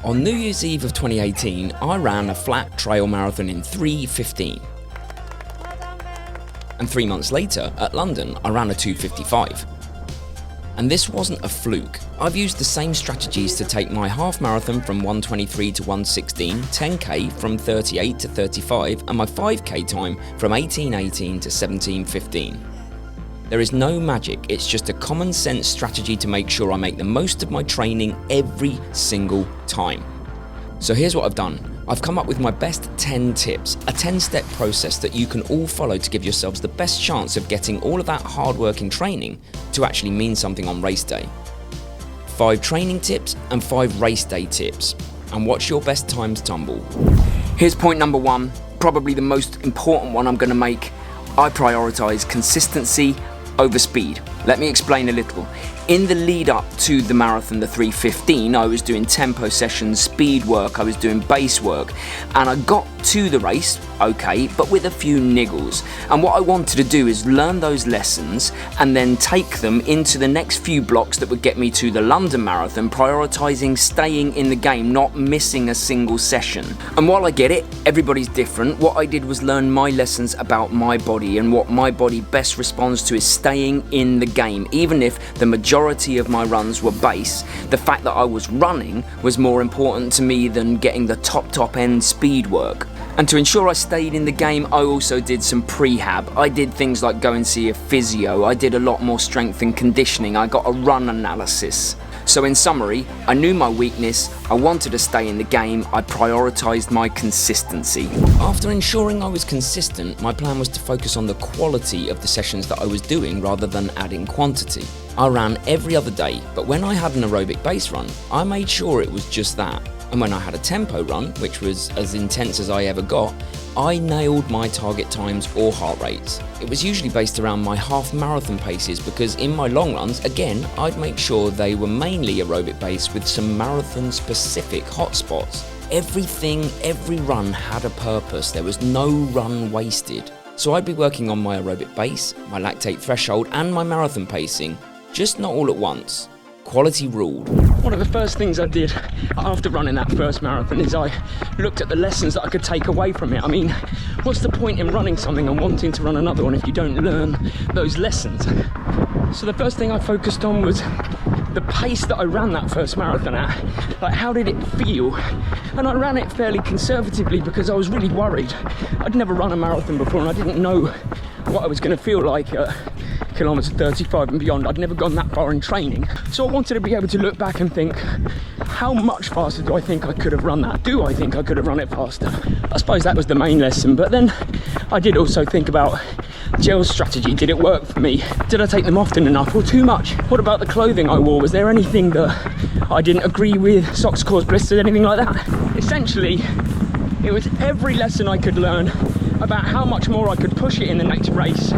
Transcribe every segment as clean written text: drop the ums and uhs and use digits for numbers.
On New Year's Eve of 2018, I ran a flat trail marathon in 3:15. And 3 months later, at London, I ran a 2:55. And this wasn't a fluke. I've used the same strategies to take my half marathon from 1:23 to 1:16, 10k from 38 to 35, and my 5k time from 18:18 to 17:15. There is no magic, it's just a common sense strategy to make sure I make the most of my training every single time. So here's what I've done. I've come up with my best 10 tips, a 10-step process that you can all follow to give yourselves the best chance of getting all of that hard work in training to actually mean something on race day. 5 training tips and 5 race day tips. And watch your best times tumble. Here's point number 1, probably the most important one I'm going to make. I prioritize consistency over speed. Let me explain a little. In the lead up to the marathon, the 3:15, I was doing tempo sessions, speed work, I was doing base work, and I got to the race, okay, but with a few niggles. And what I wanted to do is learn those lessons and then take them into the next few blocks that would get me to the London Marathon, prioritizing staying in the game, not missing a single session. And while I get it, everybody's different, what I did was learn my lessons about my body, and what my body best responds to is staying in the game. Even if the majority of my runs were base, the fact that I was running was more important to me than getting the top end speed work. And to ensure I stayed in the game, I also did some prehab. I did things like go and see a physio. I did a lot more strength and conditioning. I got a run analysis. So in summary, I knew my weakness, I wanted to stay in the game, I prioritised my consistency. After ensuring I was consistent, my plan was to focus on the quality of the sessions that I was doing rather than adding quantity. I ran every other day, but when I had an aerobic base run, I made sure it was just that. And when I had a tempo run, which was as intense as I ever got, I nailed my target times or heart rates. It was usually based around my half marathon paces, because in my long runs, again, I'd make sure they were mainly aerobic based with some marathon specific hotspots. Every run had a purpose. There was no run wasted. So I'd be working on my aerobic base, my lactate threshold, and my marathon pacing, just not all at once. Quality ruled. One of the first things I did after running that first marathon is I looked at the lessons that I could take away from it. I mean, what's the point in running something and wanting to run another one if you don't learn those lessons? So the first thing I focused on was the pace that I ran that first marathon at. Like, how did it feel? And I ran it fairly conservatively because I was really worried. I'd never run a marathon before and I didn't know what I was going to feel like at kilometre 35 and beyond. I'd never gone that far in training. So I wanted to be able to look back and think, how much faster do I think I could have run that? Do I think I could have run it faster? I suppose that was the main lesson, but then I did also think about gel strategy. Did it work for me? Did I take them often enough or too much? What about the clothing I wore? Was there anything that I didn't agree with? Socks caused blisters, anything like that? Essentially, it was every lesson I could learn about how much more I could push it in the next race.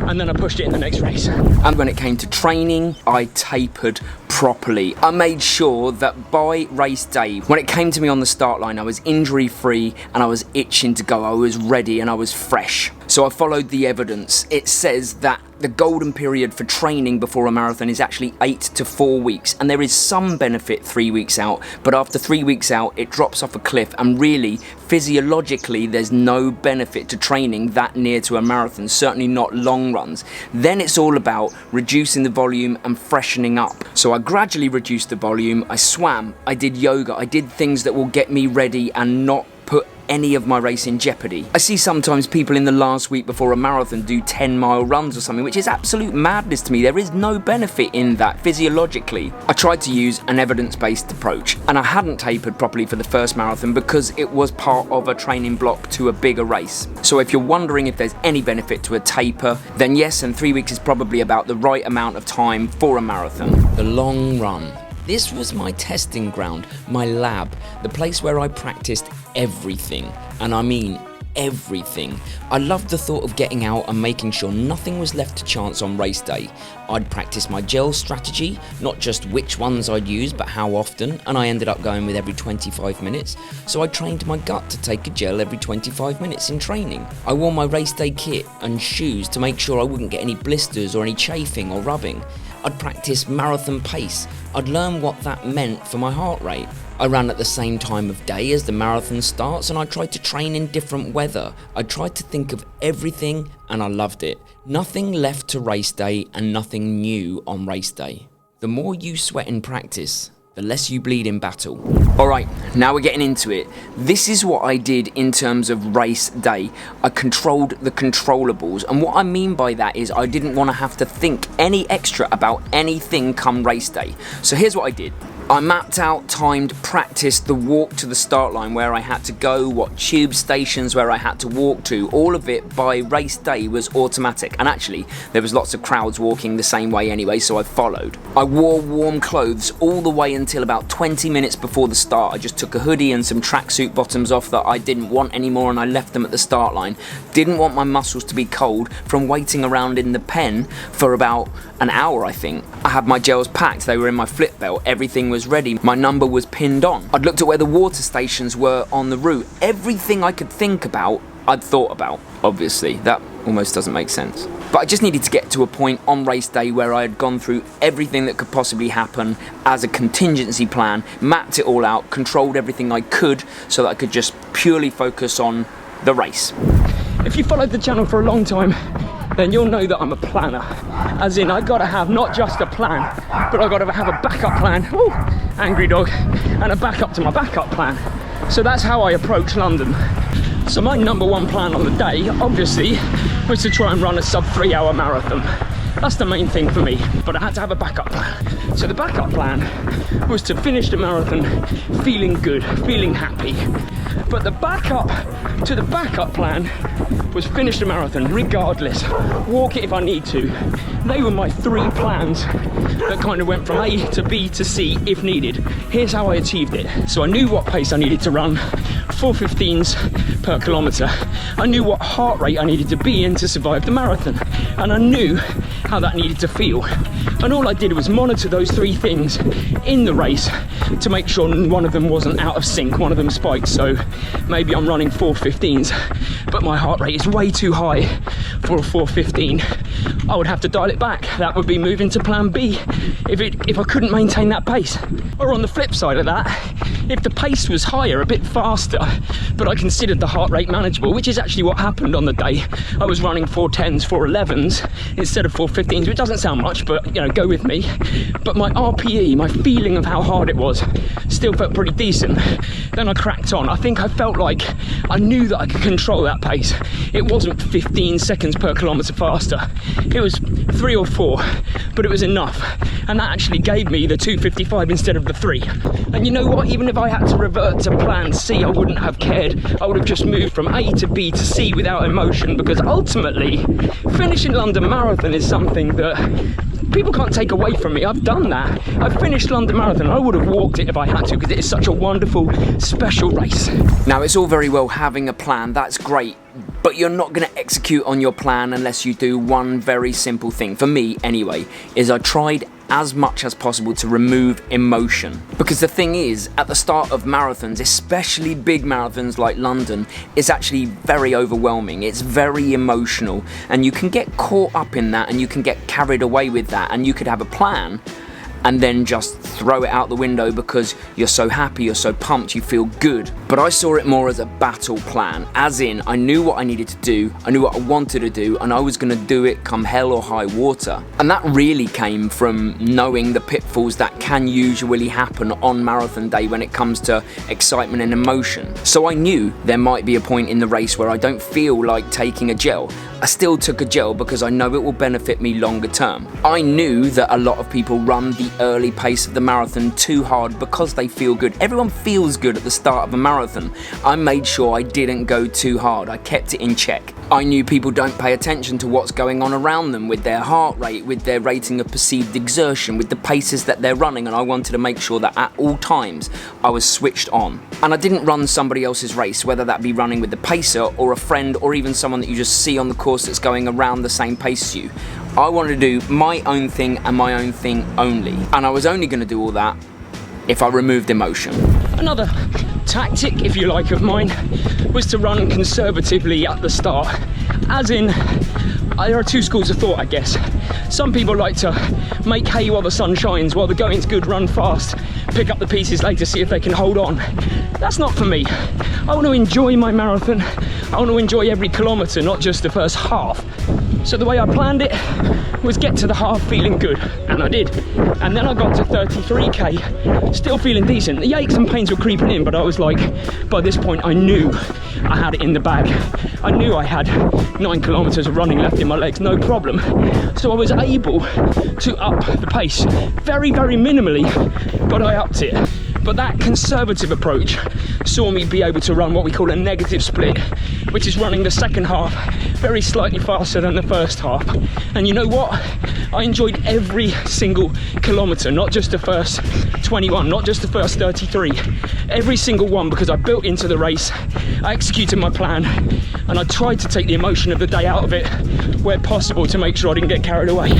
And then I pushed it in the next race. And when it came to training, I tapered properly. I made sure that by race day, when it came to me on the start line, I was injury free and I was itching to go. I was ready and I was fresh. So I followed the evidence. It says that the golden period for training before a marathon is actually 8 to 4 weeks, and there is some benefit 3 weeks out, but after 3 weeks out it drops off a cliff, and really physiologically there's no benefit to training that near to a marathon, certainly not long runs. Then it's all about reducing the volume and freshening up. So I gradually reduced the volume, I swam, I did yoga, I did things that will get me ready and not put any of my race in jeopardy. I see sometimes people in the last week before a marathon do 10-mile runs or something, which is absolute madness to me. There is no benefit in that physiologically. I tried to use an evidence-based approach, and I hadn't tapered properly for the first marathon because it was part of a training block to a bigger race. So if you're wondering if there's any benefit to a taper, then yes, and 3 weeks is probably about the right amount of time for a marathon. The long run. This was my testing ground, my lab, the place where I practiced everything, and I mean everything. I loved the thought of getting out and making sure nothing was left to chance on race day. I'd practice my gel strategy, not just which ones I'd use, but how often, and I ended up going with every 25 minutes, so I trained my gut to take a gel every 25 minutes in training. I wore my race day kit and shoes to make sure I wouldn't get any blisters or any chafing or rubbing. I'd practice marathon pace. I'd learn what that meant for my heart rate. I ran at the same time of day as the marathon starts, and I tried to train in different weather. I tried to think of everything, and I loved it. Nothing left to race day and nothing new on race day. The more you sweat in practice, the less you bleed in battle. Alright, now we're getting into it. This is what I did in terms of race day. I controlled the controllables, and what I mean by that is I didn't want to have to think any extra about anything come race day. So here's what I did. I mapped out, timed, practiced the walk to the start line, where I had to go, what tube stations where I had to walk to. All of it by race day was automatic, and actually there was lots of crowds walking the same way anyway, so I followed. I wore warm clothes all the way until about 20 minutes before the start. I just took a hoodie and some tracksuit bottoms off that I didn't want anymore, and I left them at the start line. Didn't want my muscles to be cold from waiting around in the pen for about an hour, I think. I had my gels packed, they were in my flip belt, everything was ready, my number was pinned on. I'd looked at where the water stations were on the route. Everything I could think about, I'd thought about. Obviously, that almost doesn't make sense. But I just needed to get to a point on race day where I had gone through everything that could possibly happen as a contingency plan, mapped it all out, controlled everything I could so that I could just purely focus on the race. If you followed the channel for a long time, then you'll know that I'm a planner. As in, I gotta have not just a plan, but I gotta have a backup plan. Ooh, angry dog. And a backup to my backup plan. So that's how I approach London. So my number one plan on the day, obviously, was to try and run a sub 3 hour marathon. That's the main thing for me, but I had to have a backup plan. So the backup plan was to finish the marathon feeling good, feeling happy. But the backup to the backup plan was finish the marathon regardless, walk it if I need to. They were my 3 plans that kind of went from A to B to C if needed. Here's how I achieved it. So I knew what pace I needed to run, 4:15s per kilometre. I knew what heart rate I needed to be in to survive the marathon, and I knew how that needed to feel. And all I did was monitor those 3 things in the race to make sure one of them wasn't out of sync, one of them spiked. So maybe I'm running 4:15s, but my heart rate is way too high for a 4:15. I would have to dial it back. That would be moving to plan B if I couldn't maintain that pace. Or on the flip side of that, if the pace was higher, a bit faster, but I considered the heart rate manageable, which is actually what happened on the day. I was running 4:10s, 4:11s instead of 4:15s, which doesn't sound much, but you know, go with me. But my RPE, my feeling of how hard it was, still felt pretty decent. Then I cracked on. I think I felt like I knew that I could control that pace. It wasn't 15 seconds per kilometre faster. It was 3 or 4, but it was enough. And that actually gave me the 2:55 instead of the 3. And you know what? Even if I had to revert to plan C, I wouldn't have cared. I would have just moved from A to B to C without emotion, because ultimately, finishing London Marathon is something that people can't take away from me. I've done that. I've finished London Marathon. I would have walked it if I had to, because it is such a wonderful, special race. Now, it's all very well having a plan, that's great, but you're not going to execute on your plan unless you do one very simple thing. For me, anyway, is I tried as much as possible to remove emotion. Because the thing is, at the start of marathons, especially big marathons like London, it's actually very overwhelming. It's very emotional, and you can get caught up in that, and you can get carried away with that, and you could have a plan and then just throw it out the window because you're so happy, you're so pumped, you feel good. But I saw it more as a battle plan, as in I knew what I needed to do, I knew what I wanted to do, and I was going to do it come hell or high water. And that really came from knowing the pitfalls that can usually happen on marathon day when it comes to excitement and emotion. So I knew there might be a point in the race where I don't feel like taking a gel. I still took a gel because I know it will benefit me longer term. I knew that a lot of people run the early pace of the marathon too hard because they feel good. Everyone feels good at the start of a marathon. I made sure I didn't go too hard. I kept it in check. I knew people don't pay attention to what's going on around them with their heart rate, with their rating of perceived exertion, with the paces that they're running, and I wanted to make sure that at all times I was switched on. And I didn't run somebody else's race, whether that be running with the pacer or a friend or even someone that you just see on the course that's going around the same pace as you. I wanted to do my own thing and my own thing only. And I was only going to do all that if I removed emotion. Another tactic, if you like, of mine was to run conservatively at the start. As in, there are two schools of thought, I guess. Some people like to make hay while the sun shines, while the going's good, run fast, pick up the pieces later, see if they can hold on. That's not for me. I want to enjoy my marathon. I want to enjoy every kilometre, not just the first half. So the way I planned it was get to the half feeling good, and I did. And then I got to 33k, still feeling decent. The aches and pains were creeping in, but I was like, by this point I knew I had it in the bag. I knew I had 9 kilometres of running left in my legs, no problem. So I was able to up the pace, very, very minimally, but I upped it. But that conservative approach saw me be able to run what we call a negative split, which is running the second half very slightly faster than the first half. And you know what? I enjoyed every single kilometre, not just the first 21, not just the first 33, every single one, because I built into the race, I executed my plan, and I tried to take the emotion of the day out of it where possible to make sure I didn't get carried away.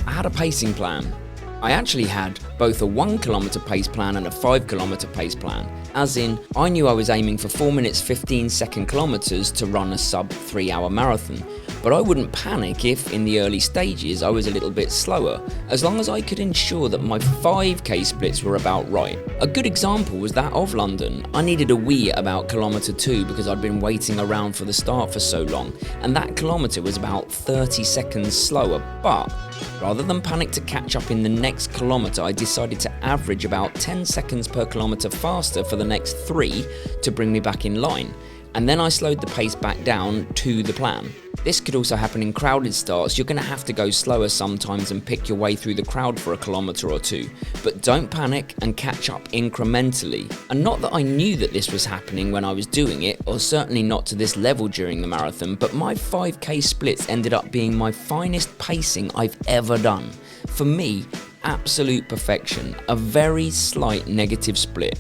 I had a pacing plan. I actually had both a 1 kilometre pace plan and a 5 kilometre pace plan. As in, I knew I was aiming for 4 minutes 15 second kilometres to run a sub 3 hour marathon. But I wouldn't panic if, in the early stages, I was a little bit slower, as long as I could ensure that my 5k splits were about right. A good example was that of London. I needed a wee at about kilometre 2 because I'd been waiting around for the start for so long, and that kilometre was about 30 seconds slower, but rather than panic to catch up in the next kilometre, I decided to average about 10 seconds per kilometre faster for the next 3 to bring me back in line. And then I slowed the pace back down to the plan. This could also happen in crowded starts. You're going to have to go slower sometimes and pick your way through the crowd for a kilometre or two. But don't panic and catch up incrementally. And not that I knew that this was happening when I was doing it, or certainly not to this level during the marathon, but my 5k splits ended up being my finest pacing I've ever done. For me, absolute perfection. A very slight negative split.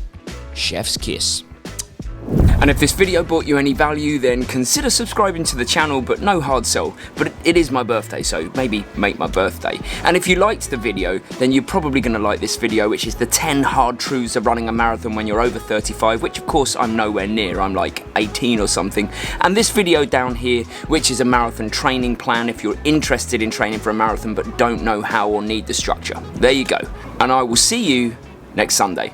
Chef's kiss. And if this video brought you any value, then consider subscribing to the channel, but no hard sell. But it is my birthday, so maybe make my birthday. And if you liked the video, then you're probably going to like this video, which is the 10 hard truths of running a marathon when you're over 35, which of course I'm nowhere near, I'm like 18 or something. And this video down here, which is a marathon training plan if you're interested in training for a marathon but don't know how or need the structure. There you go. And I will see you next Sunday.